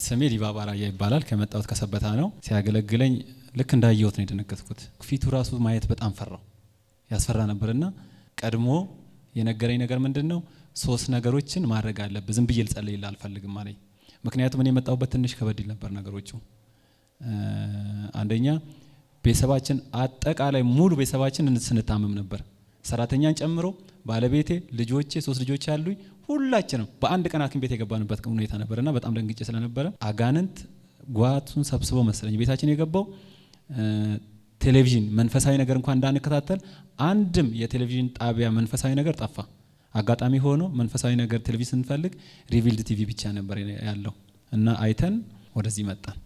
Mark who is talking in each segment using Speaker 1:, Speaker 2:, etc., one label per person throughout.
Speaker 1: ስሜ ዲባባራ ይባላል። ከመጣሁት ከሰበታ ነው። ሲያገለግለኝ ልክ እንዳየሁት ነው የደነገጥኩት። ፊቱ ራሱ ማየት በጣም ፈራው፣ ያስፈራ ነበርና ቀድሞ የነገረኝ ነገር ምንድነው? 3 ነገሮችን ማድረግ አለብህ። ዝም ብዬ ልጸልይልህ አልፈልግም አለኝ። ምክንያቱም እኔ የመጣሁበት ትንሽ ከበድ ይል ነበር ነገሮቹ። አንደኛ ቤተሰባችን አጠቃላይ ሙሉ ቤተሰባችን ስንታመም ነበር፣ ሰራተኛን ጨምሮ ባለቤቴ፣ ልጆቼ 3 ልጆች አሉኝ። ሁላችንም በአንድ ቀን ሐኪም ቤት የገባንበት ሁኔታ ነበርና በጣም ደንግጬ ስለነበረ አጋንንት ጓቱን ሰብስቦ መሰለኝ ቤታችን የገባው። ቴሌቪዥን መንፈሳዊ ነገር እንኳን እንዳንከታተል አንድም የቴሌቪዥን ጣቢያ መንፈሳዊ ነገር ጠፋ። አጋጣሚ ሆኖ መንፈሳዊ ነገር ቴሌቪዥን ስንፈልግ ሪቪልድ ቲቪ ብቻ ነበር ያለው እና አይተን ወደዚህ መጣን።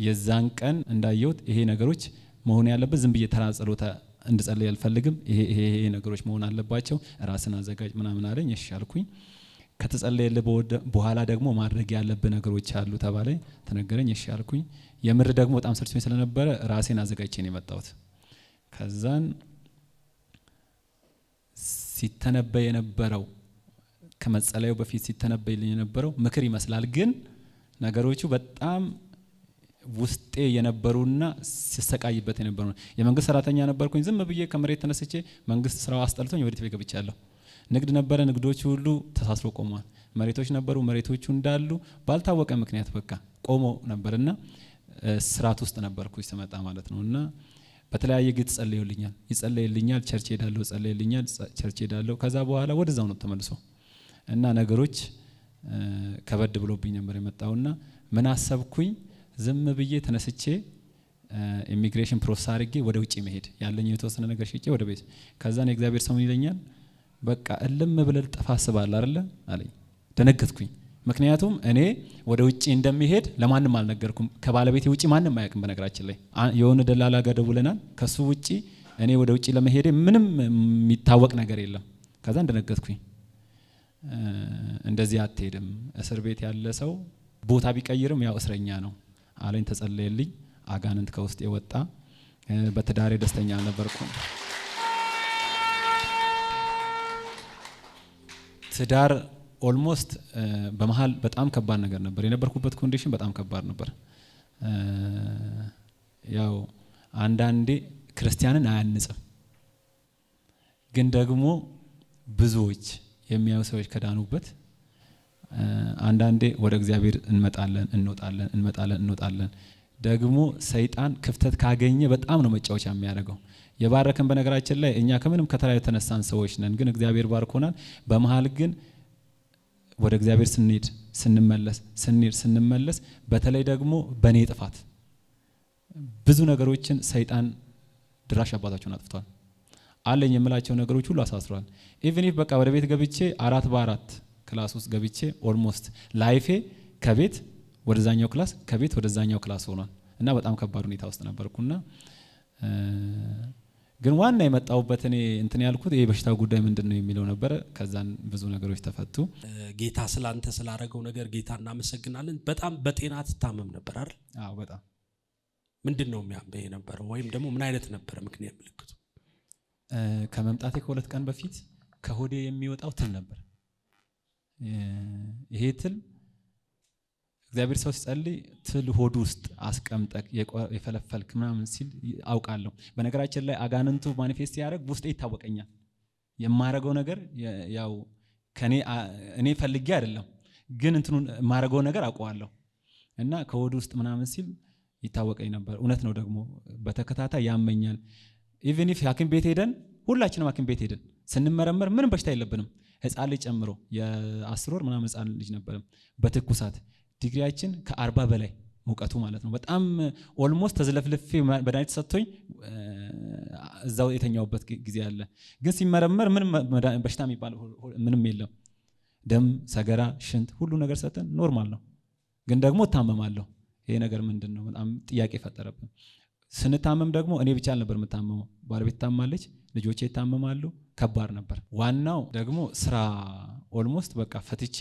Speaker 1: የዛን ቀን እንዳየሁት ይሄ ነገሮች መሆን ያለበት ዝም ብዬ ተራ ጸሎት እንድጸልይ አልፈልግም፣ ይሄ ነገሮች መሆን አለባቸው፣ ራስን አዘጋጅ ምናምን አለኝ። እሺ አልኩኝ። ከተጸለየለ በኋላ ደግሞ ማድረግ ያለብህ ነገሮች አሉ ተባለ፣ ተነገረኝ። እሺ አልኩኝ። የምር ደግሞ በጣም ስርጭት ስለነበረ ራሴን አዘጋጅቼ ነው የመጣሁት። ከዛን ሲተነበይ የነበረው ከመጸለዩ በፊት ሲተነበይልኝ የነበረው ምክር ይመስላል፣ ግን ነገሮቹ በጣም ውስጤ የነበሩና ሲሰቃይበት የነበሩ። የመንግስት ሰራተኛ ነበርኩኝ። ዝም ብዬ ከመሬት ተነስቼ መንግስት ስራው አስጠልቶኝ ወደ ቤት ገብቻለሁ። ንግድ ነበረ፣ ንግዶቹ ሁሉ ተሳስሮ ቆመዋል። መሬቶች ነበሩ፣ መሬቶቹ እንዳሉ ባልታወቀ ምክንያት በቃ ቆሞ ነበርና ስርዓት ውስጥ ነበርኩኝ ስመጣ ማለት ነው። እና በተለያየ ጊዜ ይጸለይልኛል፣ ቸርች ሄዳለሁ፣ ይጸለይልኛል፣ ቸርች ሄዳለሁ። ከዛ በኋላ ወደዛው ነው ተመልሶ እና ነገሮች ከበድ ብሎብኝ ነበር የመጣውና ምን አሰብኩኝ? ዝም ብዬ ተነስቼ ኢሚግሬሽን ፕሮሰስ አድርጌ ወደ ውጪ መሄድ ያለኝ የተወሰነ ነገር ሽጬ ወደ ቤት። ከዛን የእግዚአብሔር ሰው ይለኛል፣ በቃ እልም ብለህ ጠፋ አስባለህ አይደለ አለኝ። ደነገጥኩኝ። ምክንያቱም እኔ ወደ ውጪ እንደሚሄድ ለማንም አልነገርኩም። ከባለቤቴ ውጪ ማንም አያውቅም። በነገራችን ላይ የሆነ ደላላ ጋር ደውለናል። ከሱ ውጪ እኔ ወደ ውጪ ለመሄድ ምንም የሚታወቅ ነገር የለም። ከዛ እንደነገጥኩኝ እንደዚህ አትሄድም፣ እስር ቤት ያለ ሰው ቦታ ቢቀይርም ያው እስረኛ ነው አለኝ። ተጸለየልኝ፣ አጋንንት ከውስጥ የወጣ። በትዳሬ ደስተኛ አልነበርኩም። ትዳር ኦልሞስት በመሃል በጣም ከባድ ነገር ነበር። የነበርኩበት ኮንዲሽን በጣም ከባድ ነበር። ያው አንዳንዴ ክርስቲያንን አያንጽም፣ ግን ደግሞ ብዙዎች የሚያዩ ሰዎች ከዳኑበት አንዳንዴ ወደ እግዚአብሔር እንመጣለን። ደግሞ ሰይጣን ክፍተት ካገኘ በጣም ነው መጫወቻ የሚያደርገው። የባረከን በነገራችን ላይ እኛ ከምንም ከተለያዩ ተነሳን ሰዎች ነን፣ ግን እግዚአብሔር ባርኮናል። በመሃል ግን ወደ እግዚአብሔር ስንመለስ በተለይ ደግሞ በኔ ጥፋት ብዙ ነገሮችን ሰይጣን ድራሽ አባታቸውን አጥፍቷል። አለኝ የምላቸው ነገሮች ሁሉ አሳስሯል። ኢቭን ኢፍ በቃ ወደ ቤት ገብቼ 4x4 ክላስ ውስጥ ገብቼ ኦልሞስት ላይፌ ከቤት ወደዛኛው ክላስ ከቤት ወደዛኛው ክላስ ሆኗል እና በጣም ከባድ ሁኔታ ውስጥ ነበርኩና ግን ዋና የመጣውበት እኔ እንትን ያልኩት ይሄ በሽታው ጉዳይ ምንድነው የሚለው ነበር። ከዛን ብዙ ነገሮች ተፈቱ።
Speaker 2: ጌታ ስላንተ ስላደረገው ነገር ጌታ እናመሰግናለን። በጣም በጤና ትታመም ነበር አይደል?
Speaker 1: አዎ በጣም።
Speaker 2: ምንድነው የሚያምበው የነበረው ወይም ደግሞ ምን አይነት ነበር ምክንያት ምልክቱ?
Speaker 1: ከመምጣቴ ከ2 ቀን በፊት ከሆዴ የሚወጣው ትል ነበር። ይሄ ትል እግዚአብሔር ሰው ሲጸልይ ትል ሆድ ውስጥ አስቀምጠቅ የፈለፈልክ ምናምን ሲል አውቃለሁ። በነገራችን ላይ አጋንንቱ ማኒፌስት ያደርግ ውስጤ ይታወቀኛል። የማረገው ነገር ያው እኔ ፈልጌ አይደለም፣ ግን እንትኑን የማረገው ነገር አውቀዋለሁ እና ከሆድ ውስጥ ምናምን ሲል ይታወቀኝ ነበር። እውነት ነው ደግሞ በተከታታይ ያመኛል። ኢቭን ኢፍ ሐኪም ቤት ሄደን ሁላችንም ሐኪም ቤት ሄደን ስንመረመር ምንም በሽታ የለብንም። ህፃን ልጅ ጨምሮ የ10 ወር ምናምን ህፃን ልጅ ነበር። በትኩሳት ዲግሪያችን ከ40 በላይ ሙቀቱ ማለት ነው። በጣም ኦልሞስት ተዝለፍልፌ መድኃኒት ሰጥቶኝ እዛው የተኛውበት ጊዜ አለ። ግን ሲመረመር ምንም በሽታ የሚባል ምንም የለም። ደም፣ ሰገራ፣ ሽንት ሁሉ ነገር ሰጠን፣ ኖርማል ነው። ግን ደግሞ እታመማለሁ። ይሄ ነገር ምንድነው? በጣም ጥያቄ ፈጠረብን። ስንታመም ደግሞ እኔ ብቻ አልነበር የምታመመው፣ ባለቤት ታማለች፣ ልጆቼ ይታመማሉ። ከባድ ነበር። ዋናው ደግሞ ስራ ኦልሞስት በቃ ፈትቼ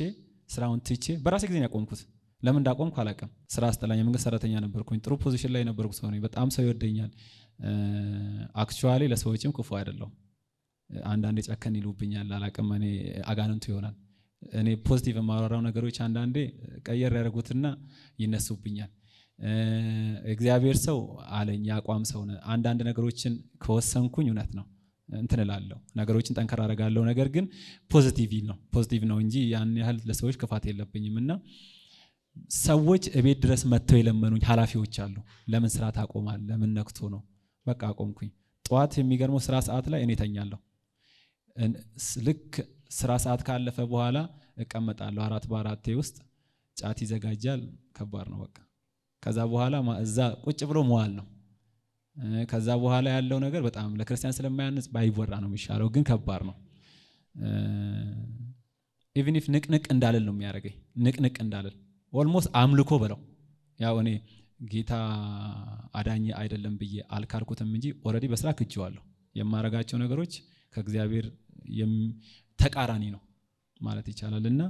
Speaker 1: ስራውን ትቼ በራሴ ጊዜ ያቆምኩት። ለምን እንዳቆምኩ አላውቅም። ስራ አስጠላኝ። የመንግስት ሰራተኛ ነበርኩኝ። ጥሩ ፖዚሽን ላይ ነበርኩ። ሰው ነኝ። በጣም ሰው ይወደኛል። አክቹአሊ ለሰዎችም ክፉ አይደለም። አንዳንዴ ጨከን ይሉብኛል፣ አላውቅም። እኔ አጋንንቱ ይሆናል። እኔ ፖዚቲቭ የማወራው ነገሮች አንዳንዴ ቀየር ያደርጉትና ይነሱብኛል። እግዚአብሔር ሰው አለኝ የአቋም ሰው ነህ። አንዳንድ ነገሮችን ከወሰንኩኝ እውነት ነው እንትን እላለሁ፣ ነገሮችን ጠንከር አደርጋለሁ። ነገር ግን ፖዚቲቭ ነው እንጂ ያን ያህል ለሰዎች ክፋት የለብኝም። እና ሰዎች እቤት ድረስ መጥተው የለመኑኝ ኃላፊዎች አሉ። ለምን ስራ ታቆማለህ? ለምን ነክቶ ነው? በቃ አቆምኩኝ። ጠዋት የሚገርመው ስራ ሰዓት ላይ እኔ ተኛለሁ። ልክ ስራ ሰዓት ካለፈ በኋላ እቀመጣለሁ። 4x4 ውስጥ ጫት ይዘጋጃል። ከባድ ነው በቃ። ከዛ በኋላ እዛ ቁጭ ብሎ መዋል ነው። ከዛ በኋላ ያለው ነገር በጣም ለክርስቲያን ስለማያንጽ ባይወራ ነው የሚሻለው፣ ግን ከባድ ነው። ኢቭን ኢፍ ንቅንቅ እንዳልል ነው የሚያደርገኝ። ንቅንቅ እንዳልል ኦልሞስት አምልኮ በለው። ያው እኔ ጌታ አዳኝ አይደለም ብዬ አልካርኩትም እንጂ ኦልሬዲ በስራ ክጄዋለሁ። የማረጋቸው ነገሮች ከእግዚአብሔር ተቃራኒ ነው ማለት ይቻላል። እና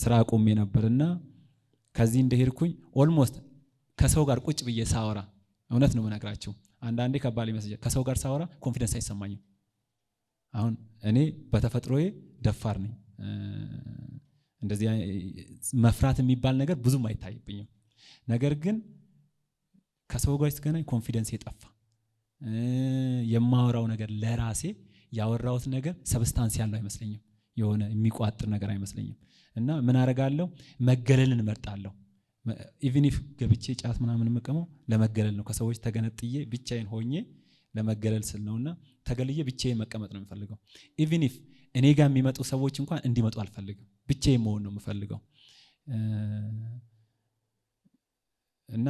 Speaker 1: ስራ ቆሜ ነበርና ከዚህ እንደሄድኩኝ ኦልሞስት ከሰው ጋር ቁጭ ብዬ ሳወራ፣ እውነት ነው የምነግራችሁ፣ አንዳንዴ ከባድ ይመስላል። ከሰው ጋር ሳወራ ኮንፊደንስ አይሰማኝም። አሁን እኔ በተፈጥሮዬ ደፋር ነኝ። እንደዚህ መፍራት የሚባል ነገር ብዙም አይታይብኝም። ነገር ግን ከሰው ጋር ስገናኝ ኮንፊደንስ የጠፋ የማወራው ነገር ለራሴ ያወራሁት ነገር ሰብስታንስ ያለው አይመስለኝም። የሆነ የሚቋጥር ነገር አይመስለኝም። እና ምን አደርጋለሁ? መገለልን እመርጣለሁ። ኢቭን ኢፍ ገብቼ ጫት ምናምን የምቀመው ለመገለል ነው። ከሰዎች ተገነጥዬ ብቻዬን ሆኜ ለመገለል ስል ነውና ተገልዬ ብቻዬን መቀመጥ ነው የምፈልገው። ኢቭን ኢፍ እኔ ጋር የሚመጡ ሰዎች እንኳን እንዲመጡ አልፈልግም። ብቻዬን መሆን ነው የምፈልገው። እና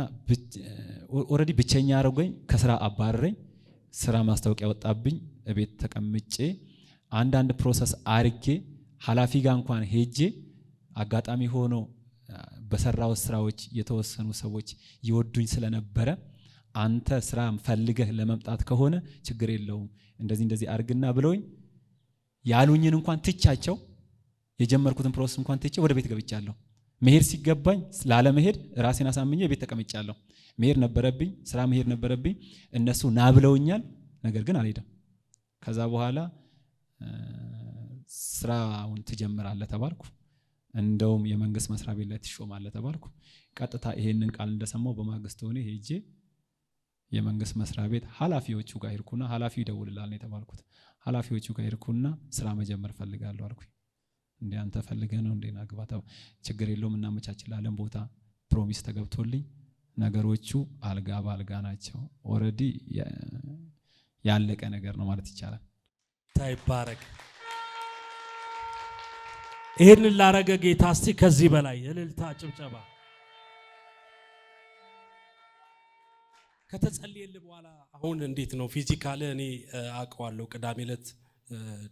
Speaker 1: ኦልሬዲ ብቸኛ አረገኝ። ከስራ አባረረኝ። ስራ ማስታወቂያ ወጣብኝ። እቤት ተቀምጬ አንዳንድ ፕሮሰስ አርጌ ኃላፊ ጋር እንኳን ሄጄ አጋጣሚ ሆኖ በሰራው ስራዎች የተወሰኑ ሰዎች ይወዱኝ ስለነበረ አንተ ስራ ፈልገህ ለመምጣት ከሆነ ችግር የለውም እንደዚህ አርግና ብለውኝ ያሉኝን እንኳን ትቻቸው የጀመርኩትን ፕሮሰስ እንኳን ትቼ ወደ ቤት ገብቻለሁ። መሄድ ሲገባኝ ላለመሄድ ራሴን አሳምኜ ቤት ተቀምጫለሁ። መሄድ ነበረብኝ፣ ስራ መሄድ ነበረብኝ። እነሱ ና ብለውኛል፣ ነገር ግን አልሄድም። ከዛ በኋላ ስራውን ትጀምራለህ ተባልኩ። እንደውም የመንግስት መስሪያ ቤት ላይ ትሾማለህ ተባልኩ። ቀጥታ ይሄንን ቃል እንደሰማው በማግስቱ ሆነ ሄጄ የመንግስት መስሪያ ቤት ኃላፊዎቹ ጋር ሄድኩና ኃላፊው ይደውልልሃል ነው የተባልኩት። ኃላፊዎቹ ጋር ሄድኩና ስራ መጀመር ፈልጋለሁ አልኩኝ። እንዴ አንተ ፈልገህ ነው እንዴ? ናግባታ ችግር የለውም እናመቻችላለን ቦታ ፕሮሚስ ተገብቶልኝ ነገሮቹ አልጋ ባልጋ ናቸው። ኦልሬዲ ያለቀ ነገር ነው ማለት ይቻላል።
Speaker 2: ታይባረክ። ይሄንን ላረገ ጌታ እስቲ ከዚህ በላይ እልልታ ጭብጨባ። ከተጸልየልህ በኋላ አሁን እንዴት ነው ፊዚካል? እኔ አውቀዋለሁ። ቅዳሜ ዕለት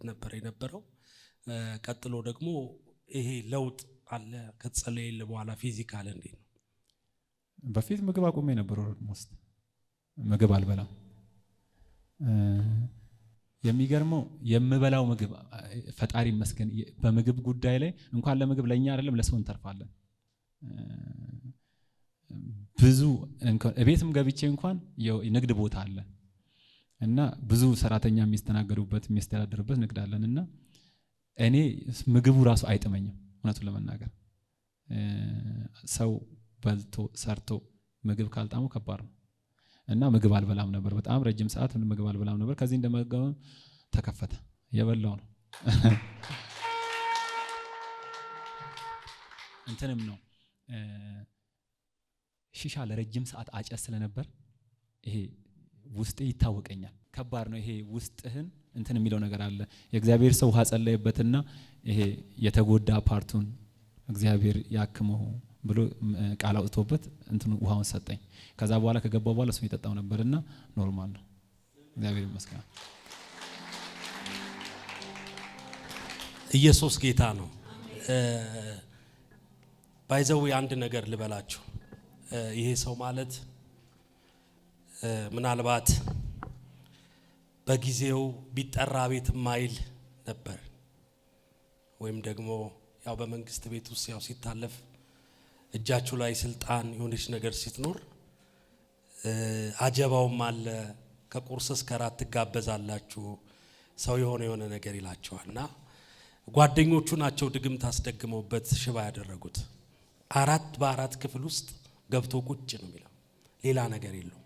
Speaker 2: ነበር የነበረው። ቀጥሎ ደግሞ ይሄ ለውጥ አለ ከተጸለየልህ በኋላ ፊዚካል እንዴት ነው?
Speaker 1: በፊት ምግብ አቁሜ ነበር። ኦልሞስት ምግብ አልበላም። የሚገርመው የምበላው ምግብ ፈጣሪ ይመስገን በምግብ ጉዳይ ላይ እንኳን ለምግብ ለኛ አይደለም ለሰው እንተርፋለን። ብዙ እቤትም ገብቼ እንኳን ንግድ ቦታ አለ እና ብዙ ሰራተኛ የሚስተናገዱበት የሚስተዳደሩበት ንግድ አለንና እኔ ምግቡ ራሱ አይጥመኝም። እውነቱን ለመናገር ሰው በልቶ ሰርቶ ምግብ ካልጣመው ከባድ ነው እና ምግብ አልበላም ነበር። በጣም ረጅም ሰዓት ምግብ አልበላም ነበር። ከዚህ እንደመገበ ተከፈተ። የበላው ነው እንትንም ነው ሺሻ ለረጅም ሰዓት አጨስ ስለነበር ይሄ ውስጤ ይታወቀኛል። ከባድ ነው ይሄ ውስጥህን እንትን የሚለው ነገር አለ። የእግዚአብሔር ሰው ውሃ ጸለየበትና ይሄ የተጎዳ ፓርቱን እግዚአብሔር ያክመው ብሎ ቃል አውጥቶበት እንትን ውሃውን ሰጠኝ። ከዛ በኋላ ከገባው በኋላ እሱ ይጠጣው ነበርና ኖርማል ነው። እግዚአብሔር ይመስገን።
Speaker 2: ኢየሱስ ጌታ ነው። ባይዘው አንድ ነገር ልበላችሁ። ይሄ ሰው ማለት ምናልባት በጊዜው ቢጠራ ቤት ማይል ነበር፣ ወይም ደግሞ ያው በመንግስት ቤት ውስጥ ያው ሲታለፍ እጃችሁ ላይ ስልጣን የሆነች ነገር ሲትኖር አጀባውም አለ። ከቁርስ እስከ ራት ትጋበዛላችሁ። ሰው የሆነ ነገር ይላቸዋልና ጓደኞቹ ናቸው ድግምት አስደግመውበት ሽባ ያደረጉት። 4 በ4 ክፍል ውስጥ ገብቶ ቁጭ ነው የሚለው፣ ሌላ ነገር የለው።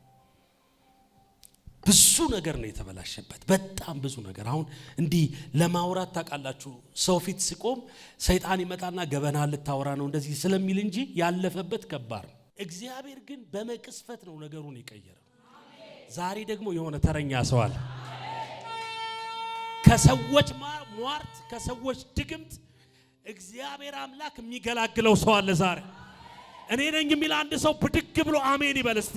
Speaker 2: ብዙ ነገር ነው የተበላሸበት፣ በጣም ብዙ ነገር። አሁን እንዲህ ለማውራት ታውቃላችሁ፣ ሰው ፊት ሲቆም ሰይጣን ይመጣና ገበና ልታወራ ነው እንደዚህ ስለሚል እንጂ ያለፈበት ከባድ ነው። እግዚአብሔር ግን በመቅስፈት ነው ነገሩን የቀየረው። ዛሬ ደግሞ የሆነ ተረኛ ሰው አለ። ከሰዎች ሟርት፣ ከሰዎች ድግምት እግዚአብሔር አምላክ የሚገላግለው ሰው አለ ዛሬ። እኔ ነኝ የሚል አንድ ሰው ብድግ ብሎ አሜን ይበል እስቲ።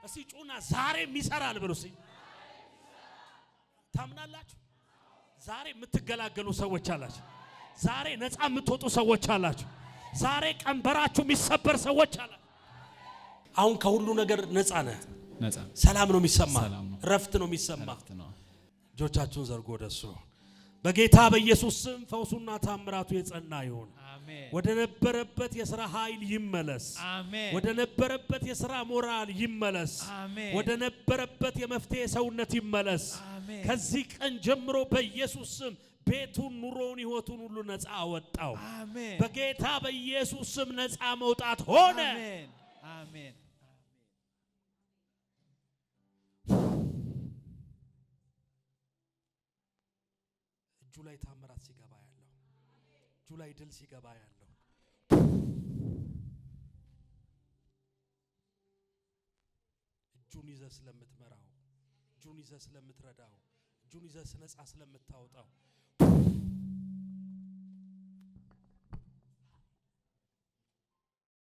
Speaker 2: እስቲ ጩና ዛሬም ይሰራል ብሎ እስቲ። ታምናላችሁ? ዛሬ የምትገላገሉ ሰዎች አላችሁ። ዛሬ ነፃ የምትወጡ ሰዎች አላችሁ። ዛሬ ቀንበራችሁ የሚሰበር ሰዎች አላችሁ። አሁን ከሁሉ ነገር ነፃ ነህ።
Speaker 1: ነፃ
Speaker 2: ሰላም ነው የሚሰማ፣ ረፍት ነው የሚሰማ። እጆቻችሁን ዘርጎ ወደሱ። በጌታ በኢየሱስ ስም ፈውሱና ታምራቱ የጸና ይሁን። ወደ ነበረበት የሥራ ኃይል ይመለስ። ወደ ነበረበት የሥራ ሞራል ይመለስ። ወደ ነበረበት የመፍትሄ ሰውነት ይመለስ። ከዚህ ቀን ጀምሮ በኢየሱስ ስም ቤቱን፣ ኑሮውን፣ ሕይወቱን ሁሉ ነፃ አወጣው። በጌታ በኢየሱስ ስም ነፃ መውጣት ሆነ። አሜን። እጁ ላይ ታምራት ሲገባ ያለው፣ እጁ ላይ ድል ሲገባ ያለው፣ እጁን ይዘህ ስለምትመራው፣ እጁን ይዘህ ስለምትረዳው፣ እጁን ይዘህ ነፃ ስለምታወጣው